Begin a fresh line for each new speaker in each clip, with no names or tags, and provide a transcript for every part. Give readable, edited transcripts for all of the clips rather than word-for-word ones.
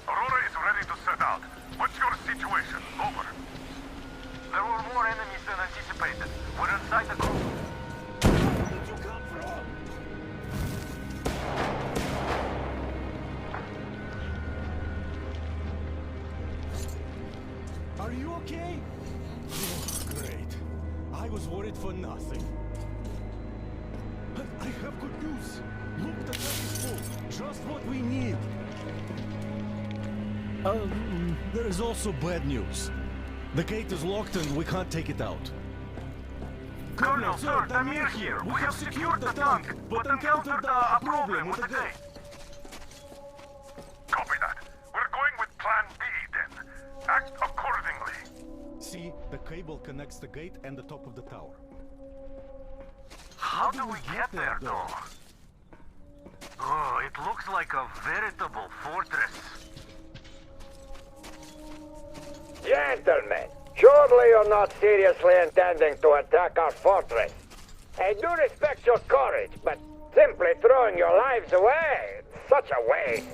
Aurora is ready to set out. What's your situation? Over. There were more enemies than anticipated. We're inside the group.
Where did you come from? Are you okay? Oh, great. I was worried for nothing. But I have good news. Look, the tank is full. Just what we need. There is also bad news. The gate is locked and we can't take it out.
Colonel, sir, Damir here. We have secured the tank, but encountered a problem with the gate. Copy that. We're going with Plan B then. Act accordingly.
See, the cable connects the gate and the top of the tower.
How do we get there, though? Oh, it looks like a veritable fortress.
Gentlemen, surely you're not seriously intending to attack our fortress. I do respect your courage, but simply throwing your lives away, it's such a waste.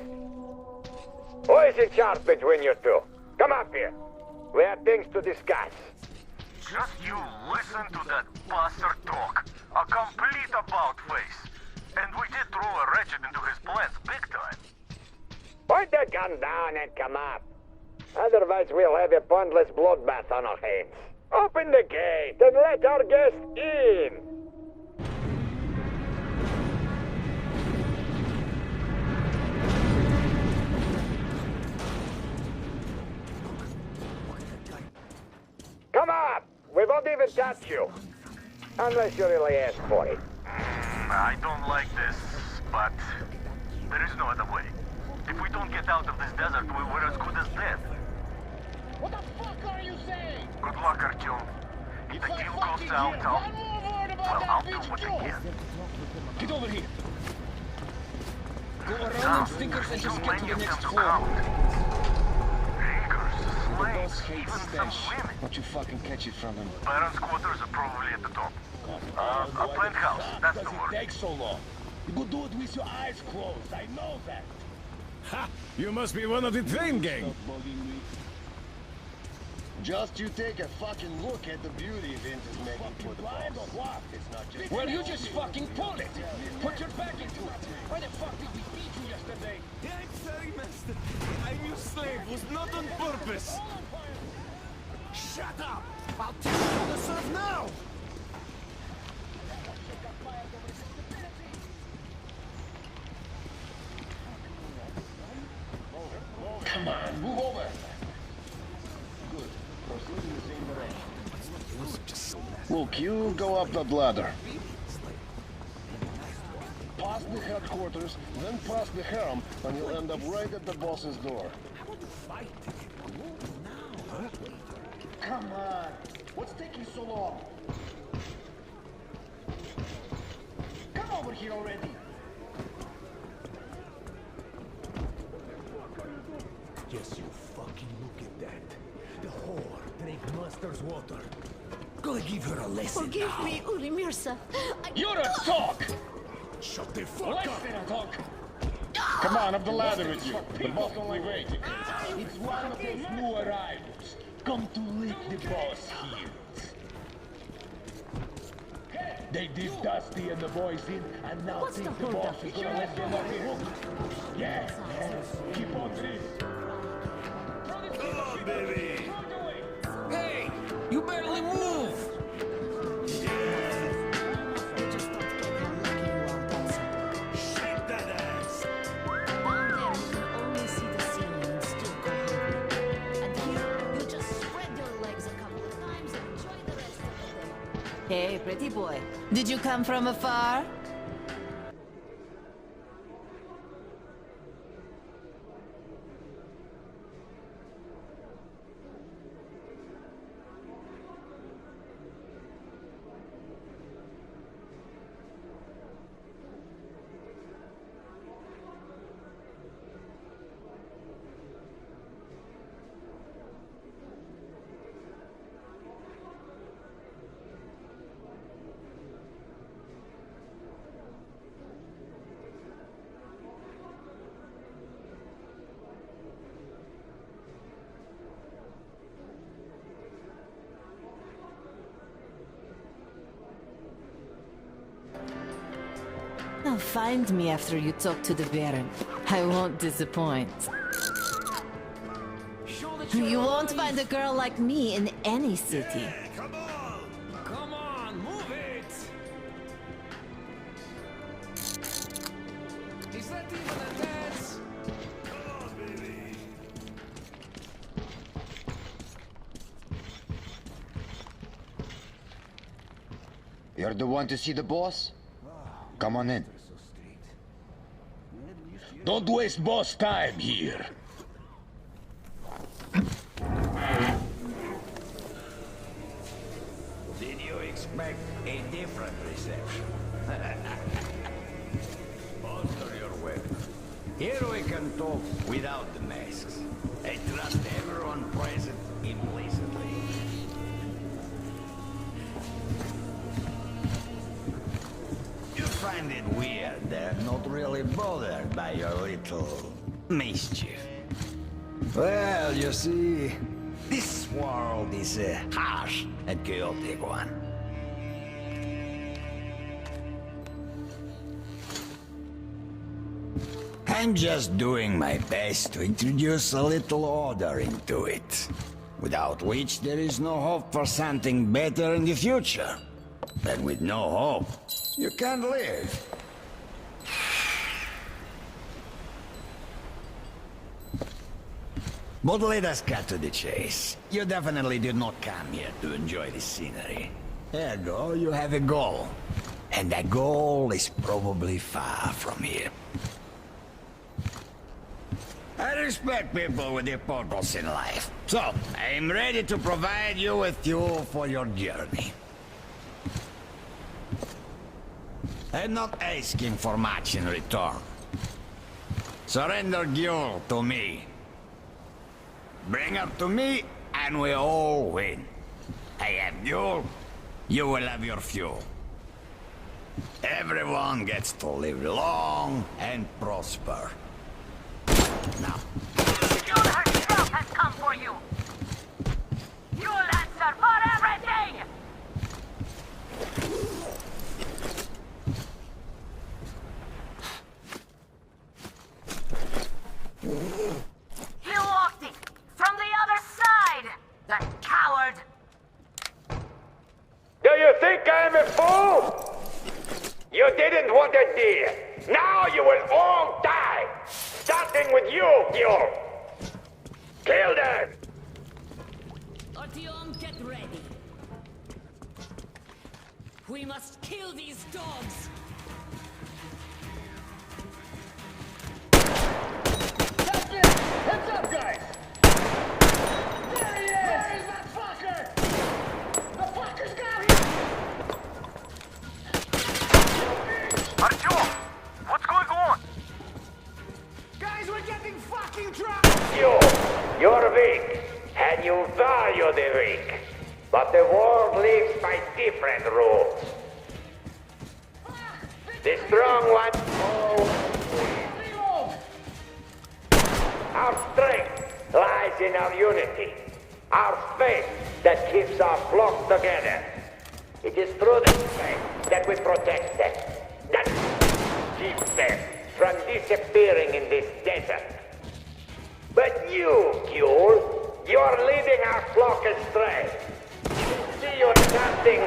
Who is in charge between you two? Come up here. We have things to discuss.
Just you listen to that bastard talk. A complete about-face. And we did throw a wretched into his plans big time.
Point the gun down and come up. Otherwise we'll have a pointless bloodbath on our hands. Open the gate and let our guest in. Come up! We won't even touch you. Unless you really ask for it.
I don't like this, but there is no other way. If we don't get out of this desert, we're as good as dead.
What the fuck are you saying?
Good luck, Artyom. If the deal goes south, I'll do what I can.
Get over here. Go around
Now,
and stinkers and
there's too
just get to
many
the
of them
next
to
floor.
count. Riggers,
The
slaves,
boss hates
even some
stash,
women.
but you fucking catch it from him.
Baron's quarters are probably at the top. A plant house, that's the
Does
word.
it take so long? You could do it with your eyes closed, I know that.
Ha! You must be one of the train gang.
Stop bugging me. Just you take a fucking look at the beauty Vint is making for the boss. It's not just... Well, you just fucking pull it! Put your back into it! Why the fuck did we beat you yesterday?
I'm sorry, master. I'm your slave. Was not on purpose. Shut up! I'll tell you how to serve now!
Come on, move over! Good. Proceed in the same direction. Look, you go up that ladder. Past the headquarters, then past the harem, and you'll end up right at the boss's door. Come on! What's taking so long? Come over here already!
Yes, you fucking look at that. The whore drank master's water. Gonna give her a lesson.
Forgive
now.
me, Uri Mirza.
You're a talk!
Shut the fuck
Less
up!
than a talk! Come on, up the ladder with you. The boss don't like waiting. It's one of those new arrivals. Come to lick the boss heels. They did Dusty and the boys in, and now
What's
think
the
the boss
holdup?
is gonna let them off the hook. Yeah, keep on this.
Come on, baby!
Hey, you barely move!
Shake that ass!
Down there, you can only see the ceiling and still go hungry. And here, you just spread your legs a couple of times and enjoy the rest of the day. Hey, pretty boy. Did you come from afar? find me after you talk to the Baron. I won't disappoint. You won't find a girl like me in any city.
Come on! Come on, move it! Is that even a dance? Come on, baby!
You're the one to see the boss? Come on in.
Don't waste boss time here.
Did you expect a different reception? Bolster your weapon. Here we can talk without the masks. I trust everyone present implicitly. You find it weird they're not really bothered by your little mischief. Well, you see, this world is a harsh and chaotic one. I'm just doing my best to introduce a little order into it, without which there is no hope for something better in the future. And with no hope, you can't live. But let us cut to the chase. You definitely did not come here to enjoy the scenery. Ergo, you have a goal. And that goal is probably far from here. I respect people with their purpose in life. So, I'm ready to provide you with fuel for your journey. I'm not asking for much in return. Surrender Gyul to me. Bring her to me, and we all win. I have Gyul, you will have your fuel. Everyone gets to live long and prosper. Now,
Gyul herself has come for you! You'll answer for everything! He walked it! From the other side! The coward!
Do you think I'm a fool? You didn't want a deal. Now you will all die. Starting with you, Gyul. Kill them!
Artyom, get ready. We must kill these dogs.
That's it! Heads up, guys! There he is! Where is that fucker? The fucker's got him!
Artyom, what's going on?
Guys, we're getting fucking dropped!
You're weak, and you value the weak. But the world lives by different rules. The strong one, our strength lies in our unity. Our faith that keeps our flock together. It is through this faith that we protect them. That keeps them from disappearing in this desert. But you, Gyul, you're leading our flock astray. See, you're something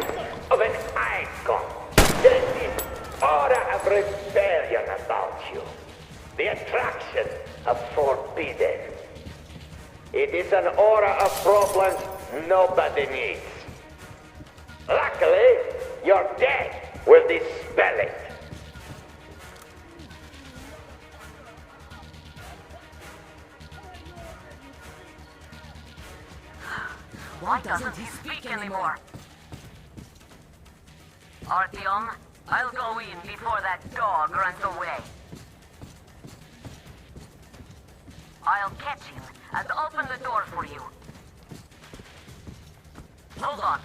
of an icon. There's this aura of rebellion about you. The attraction of forbidden. It is an aura of problems nobody needs. Luckily, your death will dispel it.
Why doesn't he speak anymore? Artyom, I'll go in before that dog runs away. I'll catch him and open the door for you. Hold on.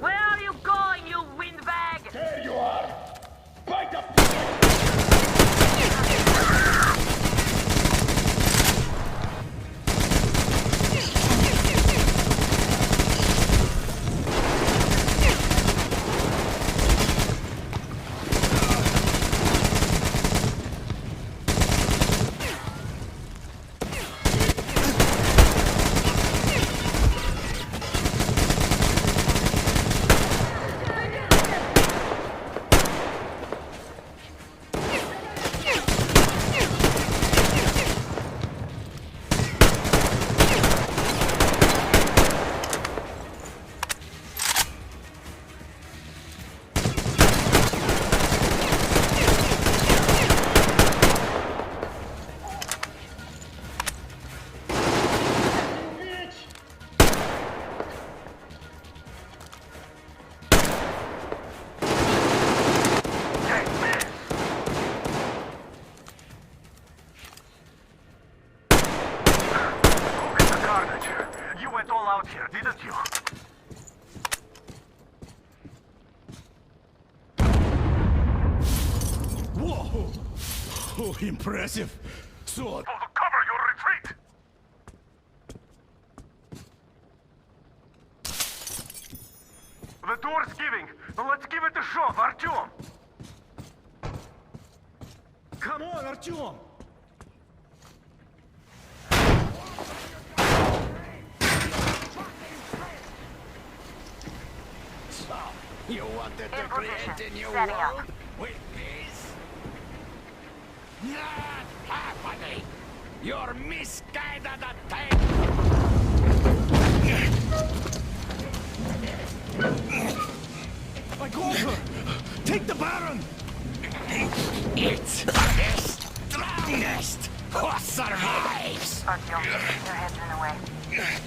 Where are you going, you windbag?
There you are! Bite the
Oh, impressive. So,
To cover your retreat! The door's giving. Let's give it a shot, Artyom!
come on, Artyom!
So, you wanted to
In
create
position.
a new
Setting up.
world with this? Not happening! You're misguided attack!
I got her! Take the Baron!
It's the strongest who survives!
Artyom, your head's in the way.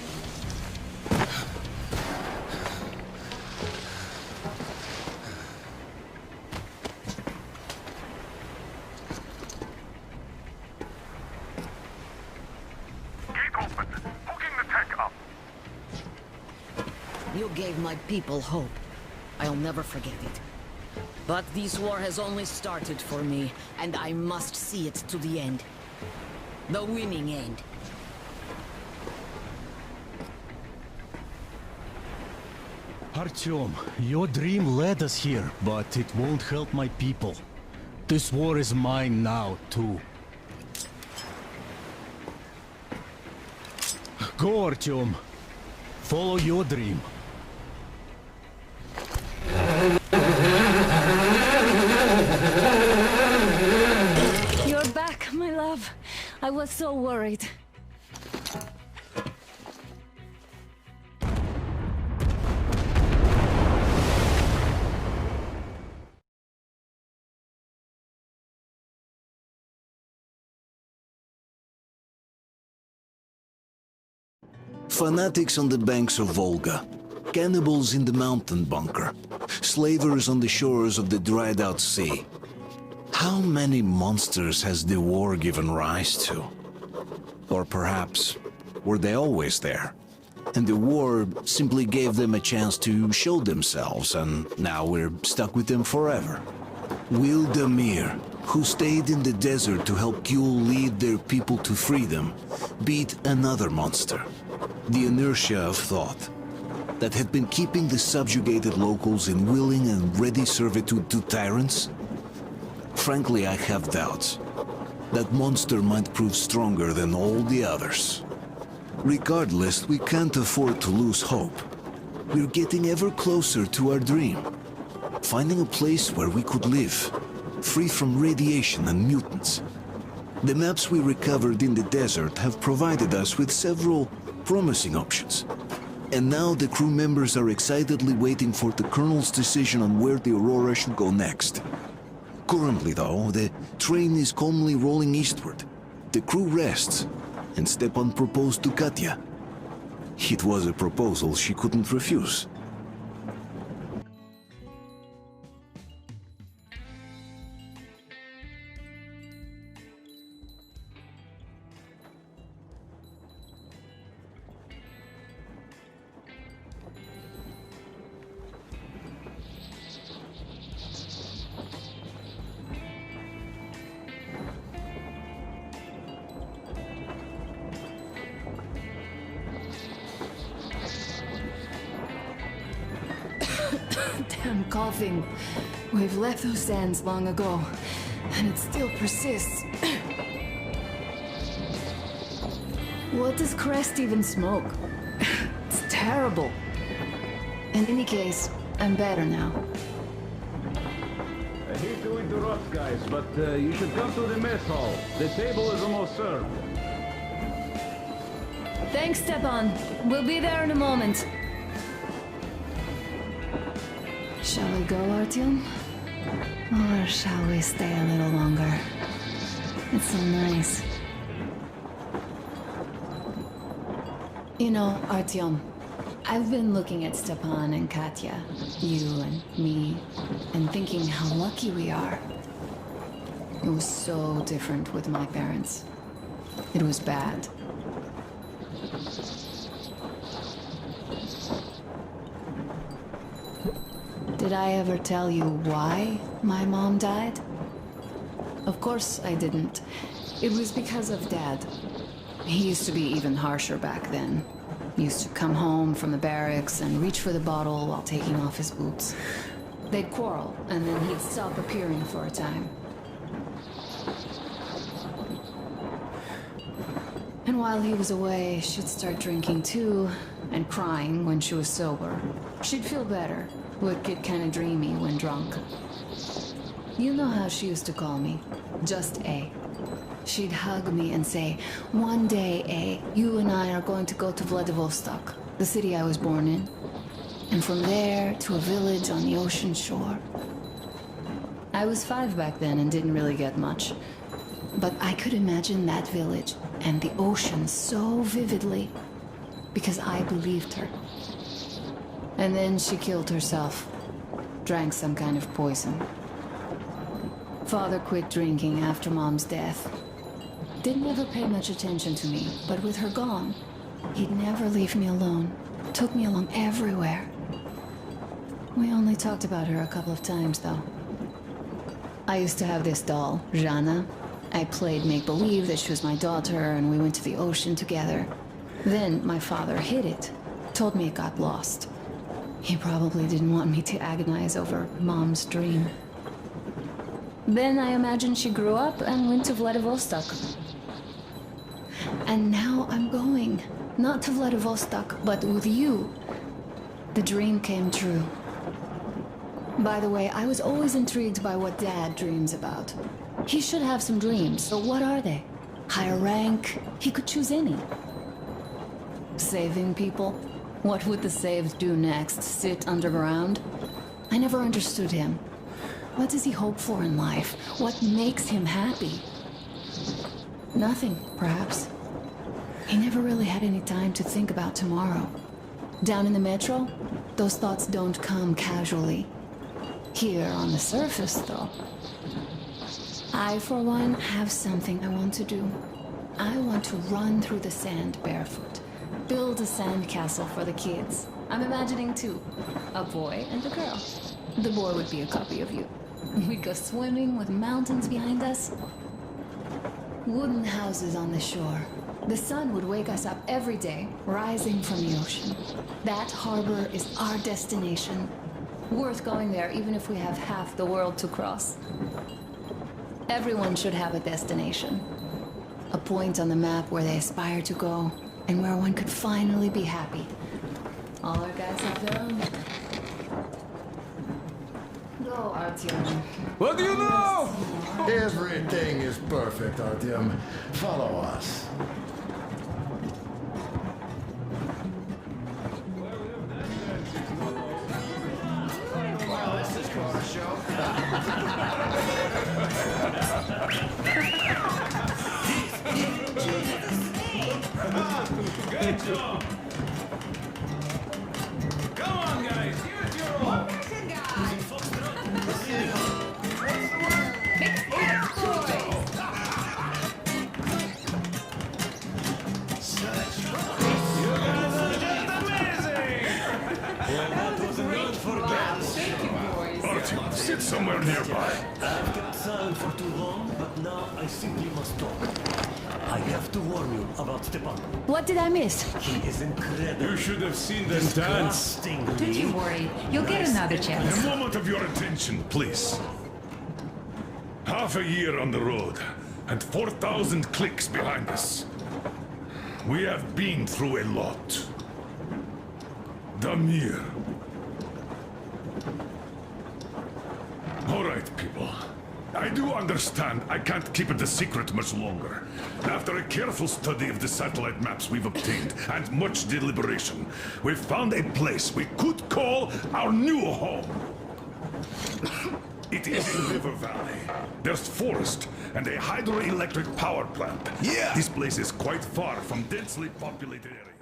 Gate open. Hooking the tank up.
You gave my people hope. I'll never forget it. But this war has only started for me, and I must see it to the end. The winning end.
Artyom, your dream led us here, but it won't help my people. This war is mine now, too. Go, Artyom. Follow your dream.
You're back, my love. I was so worried.
Fanatics on the banks of Volga, cannibals in the mountain bunker, slavers on the shores of the dried-out sea. How many monsters has the war given rise to? Or perhaps, were they always there? And the war simply gave them a chance to show themselves, and now we're stuck with them forever. Will Damir, who stayed in the desert to help Gyul lead their people to freedom, beat another monster. The inertia of thought that had been keeping the subjugated locals in willing and ready servitude to tyrants? Frankly, I have doubts. That monster might prove stronger than all the others. Regardless, we can't afford to lose hope. We're getting ever closer to our dream. Finding a place where we could live, free from radiation and mutants. The maps we recovered in the desert have provided us with several promising options. And now the crew members are excitedly waiting for the Colonel's decision on where the Aurora should go next. Currently, though, the train is calmly rolling eastward. The crew rests, and Stepan proposed to Katya. It was a proposal she couldn't refuse.
Damn coughing. We've left those sands long ago, and it still persists. What does Crest even smoke? It's terrible. In any case, I'm better now.
I hate to interrupt, guys, but you should come to the mess hall. The table is almost served.
Thanks, Stepan. We'll be there in a moment. Shall we go, Artyom? Or shall we stay a little longer? It's so nice. You know, Artyom, I've been looking at Stepan and Katya, you and me, and thinking how lucky we are. It was so different with my parents. It was bad. Did I ever tell you why my mom died? Of course I didn't. It was because of Dad. He used to be even harsher back then. He used to come home from the barracks and reach for the bottle while taking off his boots. They'd quarrel, and then he'd stop appearing for a time. And while he was away, she'd start drinking too, and crying when she was sober. She'd feel better, would get kinda dreamy when drunk. You know how she used to call me? Just A. She'd hug me and say, "One day, A, you and I are going to go to Vladivostok, the city I was born in. And from there to a village on the ocean shore." I was 5 back then and didn't really get much. But I could imagine that village and the ocean so vividly because I believed her. And then she killed herself. Drank some kind of poison. Father quit drinking after Mom's death. Didn't ever pay much attention to me, but with her gone, he'd never leave me alone. Took me along everywhere. We only talked about her a couple of times, though. I used to have this doll, Jana. I played make-believe that she was my daughter, and we went to the ocean together. Then my father hid it. Told me it got lost. He probably didn't want me to agonize over Mom's dream. Then I imagine she grew up and went to Vladivostok. And now I'm going. Not to Vladivostok, but with you. The dream came true. By the way, I was always intrigued by what Dad dreams about. He should have some dreams, but what are they? Higher rank? He could choose any. Saving people? What would the saved do next? Sit underground? I never understood him. What does he hope for in life? What makes him happy? Nothing, perhaps. He never really had any time to think about tomorrow. Down in the metro, those thoughts don't come casually. Here on the surface, though. I, for one, have something I want to do. I want to run through the sand barefoot. Build a sand castle for the kids. I'm imagining two. A boy and a girl. The boy would be a copy of you. We'd go swimming with mountains behind us. Wooden houses on the shore. The sun would wake us up every day, rising from the ocean. That harbor is our destination. Worth going there even if we have half the world to cross. Everyone should have a destination. A point on the map where they aspire to go, and where one could finally be happy. All our guys have their own. Go, Artyom.
What do you know?
Everything is perfect, Artyom. Follow us. Well, this is quite a show.
Good job! Come on, guys, use your all!
Artyom, sit somewhere nearby.
I've kept silent for too long, but now I simply must talk. I have to warn you about Stepan.
What did I miss?
He is incredible.
You should have seen them dance.
Don't
you worry. You'll get another chance.
A moment of your attention, please. Half a year on the road, and 4,000 clicks behind us. We have been through a lot. Damir. All right, people. I do understand I can't keep it a secret much longer. After a careful study of the satellite maps we've obtained, and much deliberation, we've found a place we could call our new home. It is in River Valley. There's forest and a hydroelectric power plant.
Yeah!
This place is quite far from densely populated areas.